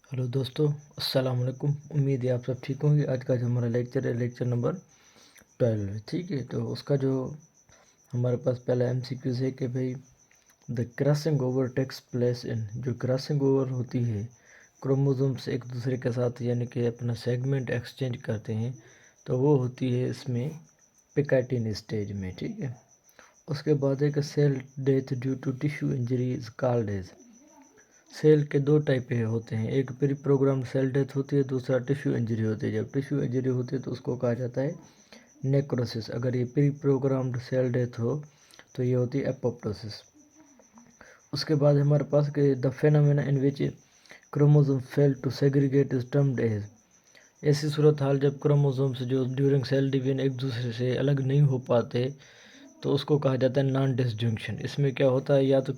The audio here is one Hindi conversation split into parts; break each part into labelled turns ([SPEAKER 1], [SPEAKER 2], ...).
[SPEAKER 1] हेलो दोस्तों, अस्सलाम वालेकुम। उम्मीद है आप सब ठीक होंगे। आज का जो हमारा लेक्चर है लेक्चर नंबर 12 है। ठीक है, तो उसका जो हमारे पास पहला एमसीक्यूज है कि भाई the crossing over takes place in, जो क्रॉसिंग ओवर होती है क्रोमोसोम्स एक दूसरे के साथ, यानी कि अपना सेगमेंट एक्सचेंज करते हैं, तो वो होती है इसमें पिकैटिन स्टेज में। ठीक है, उसके बाद एक cell death due to tissue injury is called as. Cell के दो टाइप के होते हैं, एक प्री प्रोग्राम्ड सेल डेथ होती है, दूसरा टिश्यू इंजरी होती है। जब टिश्यू इंजरी होती है तो उसको कहा जाता है नेक्रोसिस। अगर ये प्री प्रोग्राम्ड सेल डेथ हो तो ये होती है एपोप्टोसिस। उसके बाद हमारे पास के the phenomena in which chromosome fail to segregate is termed as. ऐसी सूरत हाल जब क्रोमोसोम्स जो ड्यूरिंग सेल डिवीजन एक दूसरे से अलग नहीं हो पाते तो उसको कहा जाता है नॉन डिसजंक्शन। इसमें क्या होता है, या तो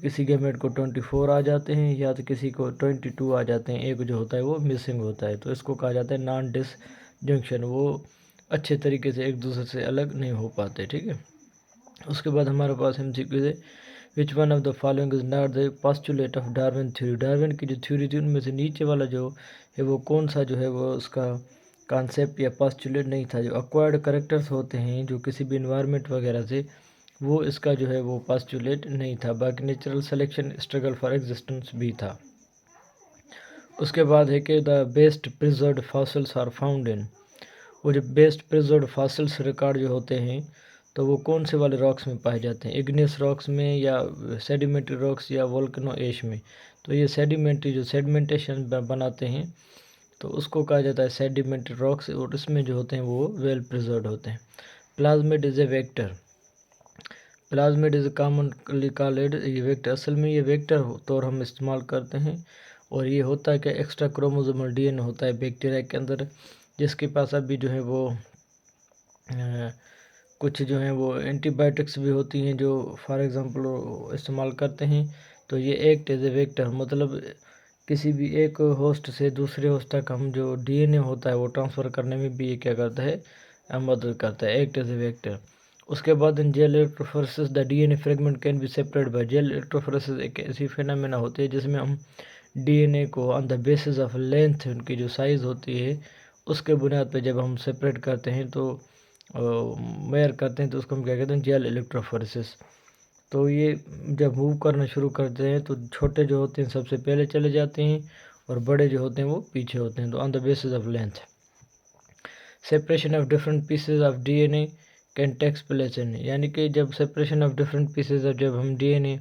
[SPEAKER 1] किसी गैमेट को 24 आ जाते हैं या तो किसी को 22 आ जाते हैं, एक जो होता है वो मिसिंग होता है, तो इसको कहा जाता है नॉन डिसजंक्शन। वो अच्छे तरीके से एक दूसरे से अलग नहीं हो पाते। ठीक है, उसके बाद हमारे पास एमसीक्यू है which one of the following is not the postulate of Darwin theory. Darwin की जो थ्योरी थी उनमें से नीचे वाला जो है वो कौन सा जो है वो उसका कॉन्सेप्ट या पोस्टुलेट नहीं था। जो अक्वायर्ड करेक्टर्स होते हैं जो किसी भी इन्वायरमेंट वगैरह से, वो इसका जो है वो पोस्टुलेट नहीं था। बाकी natural selection, struggle for existence भी था। उसके बाद है कि the best preserved fossils are found in. वो जो बेस्ट प्रिजर्व्ड फॉसिल्स रिकॉर्ड जो होते हैं तो वो कौन से वाले रॉक्स में पाए जाते हैं, इग्नियस रॉक्स में या सेडिमेंट्री रॉक्स या वोल्केनो एश में। तो ये सेडिमेंट्री जो सेडिमेंटेशन बनाते हैं तो उसको कहा जाता है सेडिमेंट्री रॉक्स, और इसमें जो होते हैं वो वेल प्रिजर्व्ड होते हैं। Plasmid is a vector. Plasmid is commonly called ये वेक्टर। असल में ये वेक्टर तौर हम इस्तेमाल करते हैं, और ये होता है कि एक्स्ट्रा क्रोमोसोमल डीएनए होता है बैक्टीरिया के अंदर, जिसके पास अभी जो है वो कुछ जो हैं वो एंटीबायोटिक्स भी होती हैं जो फॉर एग्जांपल इस्तेमाल करते हैं। तो ये एक्ट एज ए वेक्टर, मतलब किसी भी एक होस्ट से दूसरे होस्ट तक हम जो डीएनए होता है वो ट्रांसफ़र करने में भी ये क्या करता है, मदद करता है, एक्ट एज ए वेक्टर। उसके बाद in gel electrophoresis the DNA fragment can be separate by. Gel electrophoresis एक ऐसी फेनोमेना होती है जिसमें हम डीएनए को on the basis of length, उनकी जो साइज़ होती है उसके बुनियाद पर जब हम सेपरेट करते हैं तो मेयर करते हैं तो उसको हम क्या कहते हैं, जेल इलेक्ट्रोफोरेसिस। तो ये जब मूव करना शुरू करते हैं तो छोटे जो होते हैं सबसे पहले चले जाते हैं और बड़े जो होते हैं वो पीछे होते हैं। तो on the basis of length separation of different pieces of DNA can takes place in, यानी कि जब separation of different pieces of जब हम डीएनए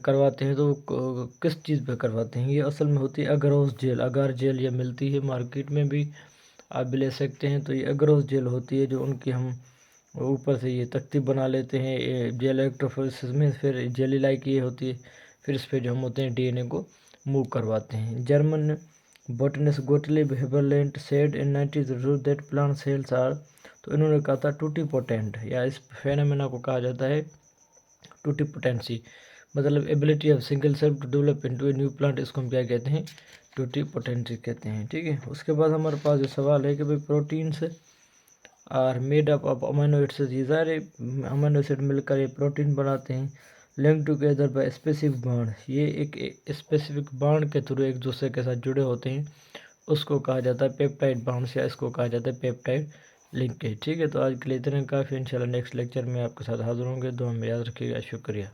[SPEAKER 1] करवाते हैं तो किस चीज़ पे करवाते हैं, ये असल में होती है अगरोस जेल। अगार जेल ये मिलती है मार्केट में भी, आप भी ले सकते हैं। तो ये अगरोस जेल होती है जो उनकी हम ऊपर से ये तख्ती बना लेते हैं जेल इलेक्ट्रोफोरेसिस में, फिर जेली लाइक ये होती है, फिर इस पर जो हम होते हैं डीएनए को मूव करवाते हैं। German botanist Gottlieb Haberlandt said in 1902 that plant cells are, तो इन्होंने कहा था टूटी पोटेंट, या इस फेनोमेना को कहा जाता है टूटी पोटेंसी, मतलब ability of single cell to develop into a new plant, इसको हम क्या कहते हैं, टूटी पोटेंसी कहते हैं। ठीक है, उसके बाद हमारे पास जो सवाल है कि भाई proteins are made up of amino acid, ये सारे अमीनो एसिड मिलकर ये प्रोटीन बनाते हैं। Link together by specific bond, ये एक स्पेसिफिक बॉन्ड के थ्रू एक दूसरे के साथ जुड़े होते हैं, उसको कहा जाता है पेप्टाइड बॉन्ड्स, या इसको कहा जाता है पेप्टाइड लिंकेज। ठीक है, तो आज के लिए इतना काफ़ी। इंशाल्लाह नेक्स्ट लेक्चर में आपके साथ हाजिर होंगे। दुआ में याद रखिएगा। शुक्रिया।